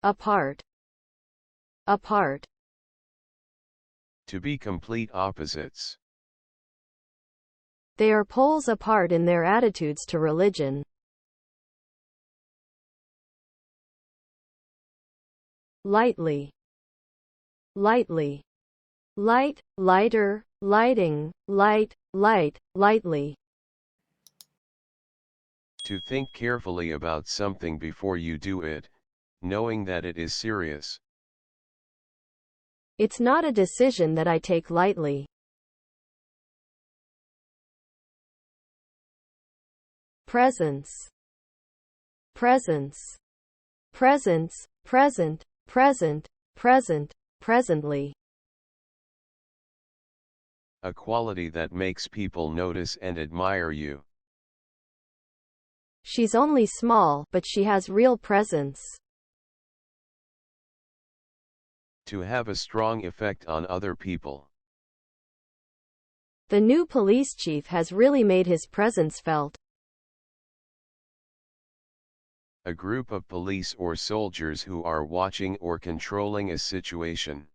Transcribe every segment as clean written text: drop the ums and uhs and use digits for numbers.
apart, apart. To be complete opposites. They are poles apart in their attitudes to religion. Lightly, lightly. Light, lighter, lighting, light, light, lightly. To think carefully about something before you do it, knowing that it is serious. It's not a decision that I take lightly. Presence, presence, presence, present, present, present, presently. A quality that makes people notice and admire you. She's only small, but she has real presence. To have a strong effect on other people. The new police chief has really made his presence felt. A group of police or soldiers who are watching or controlling a situation.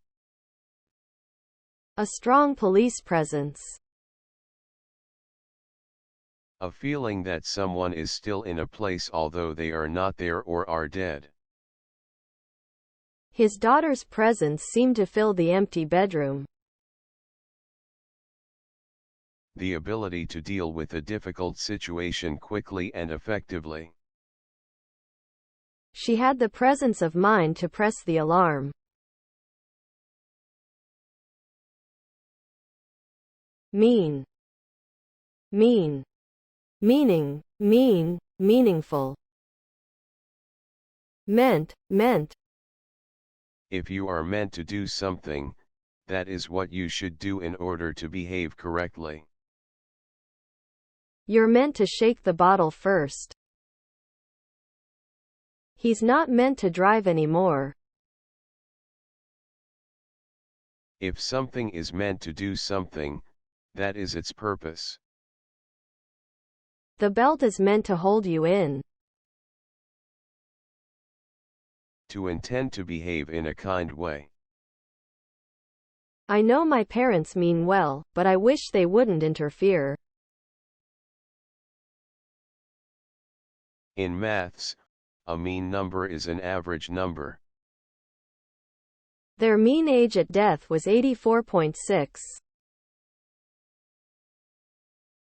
A strong police presence. A feeling that someone is still in a place although they are not there or are dead. His daughter's presence seemed to fill the empty bedroom. The ability to deal with a difficult situation quickly and effectively. She had the presence of mind to press the alarm. Mean, mean, meaning, mean, meaningful. Meant, meant. If you are meant to do something, that is what you should do in order to behave correctly. You're meant to shake the bottle first. He's not meant to drive anymore. If something is meant to do something, that is its purpose. The belt is meant to hold you in. To intend to behave in a kind way. I know my parents mean well, but I wish they wouldn't interfere. In maths, a mean number is an average number. Their mean age at death was 84.6.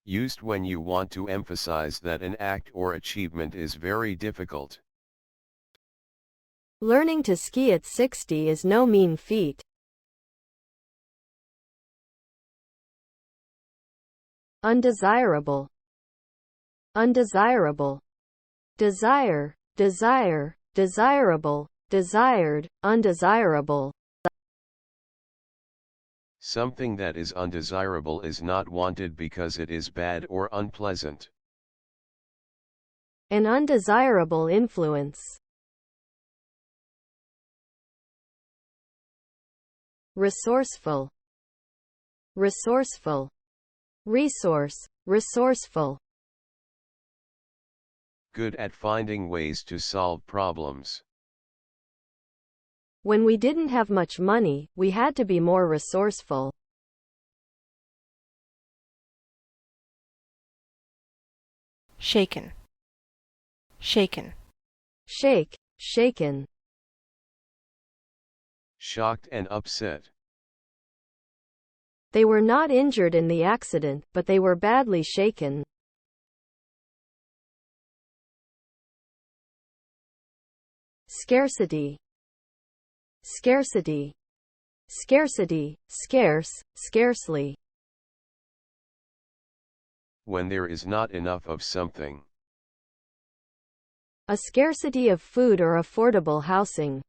Used when you want to emphasize that an act or achievement is very difficult. Learning to ski at 60 is no mean feat. Undesirable, undesirable. Desire, desire, desirable, desired, undesirable. Something that is undesirable is not wanted because it is bad or unpleasant. An undesirable influence. Resourceful, resourceful. Resource, resourceful. Good at finding ways to solve problems. When we didn't have much money, we had to be more resourceful. Shaken, shaken. Shake, shaken. Shocked and upset. They were not injured in the accident, but they were badly shaken. Scarcity, scarcity, scarcity, scarce, scarcely. When there is not enough of something. A scarcity of food or affordable housing.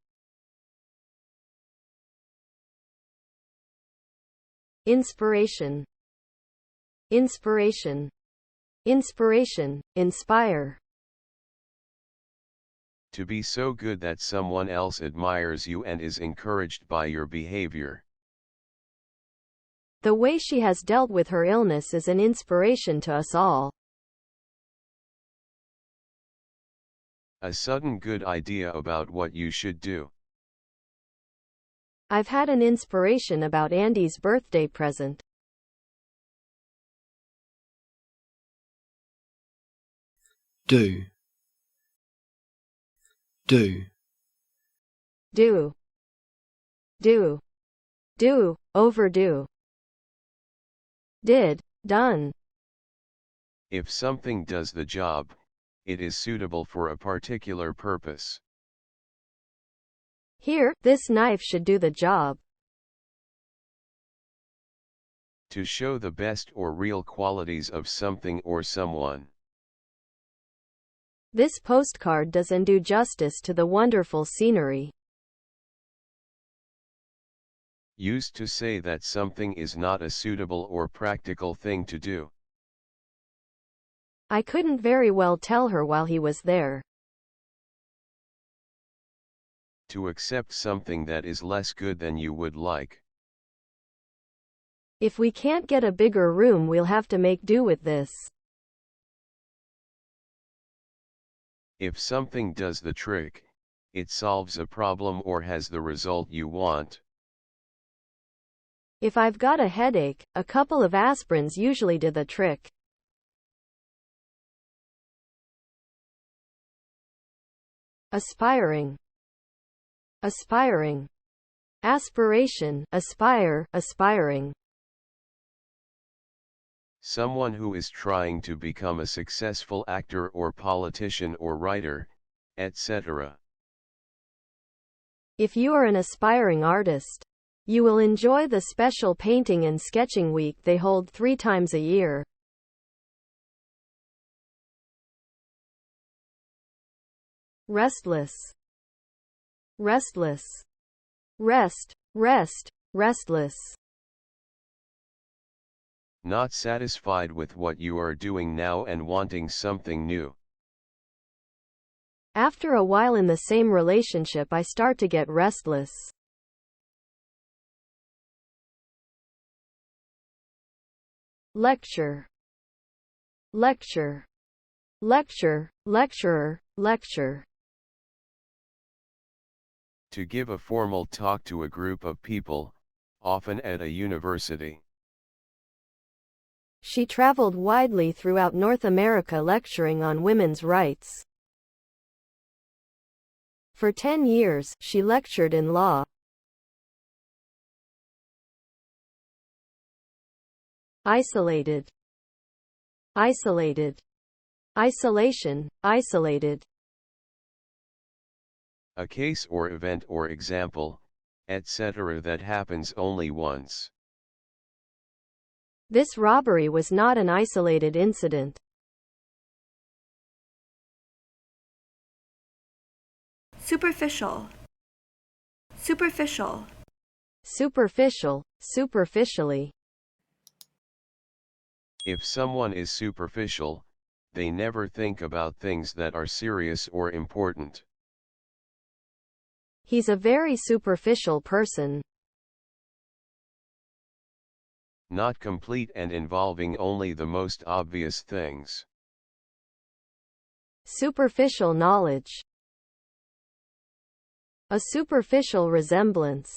Inspiration, inspiration, inspiration, inspire. To be so good that someone else admires you and is encouraged by your behavior. The way she has dealt with her illness is an inspiration to us all. A sudden good idea about what you should do. I've had an inspiration about Andy's birthday present. Do. Do. Do. Do. Do. Overdue. Did. Done. If something does the job, it is suitable for a particular purpose. Here, this knife should do the job. To show the best or real qualities of something or someone. This postcard doesn't do justice to the wonderful scenery. Used to say that something is not a suitable or practical thing to do. I couldn't very well tell her while he was there. To accept something that is less good than you would like. If we can't get a bigger room, we'll have to make do with this. If something does the trick, it solves a problem or has the result you want. If I've got a headache, a couple of aspirins usually do the trick. Aspiring. Aspiring. Aspiration, aspire, aspiring. Someone who is trying to become a successful actor or politician or writer, etc. If you are an aspiring artist, you will enjoy the special painting and sketching week they hold 3 times a year. Restless. Restless. Rest, rest, restless. Not satisfied with what you are doing now and wanting something new. After a while in the same relationship, I start to get restless. Lecture. Lecture. Lecture, lecturer, lecture. To give a formal talk to a group of people, often at a university. She traveled widely throughout North America lecturing on women's rights. For 10 years, she lectured in law. Isolated. Isolated. Isolation, isolated. A case or event or example, etc. that happens only once. This robbery was not an isolated incident. Superficial. Superficial. Superficial, superficially. If someone is superficial, they never think about things that are serious or important. He's a very superficial person. Not complete and involving only the most obvious things. Superficial knowledge. A superficial resemblance.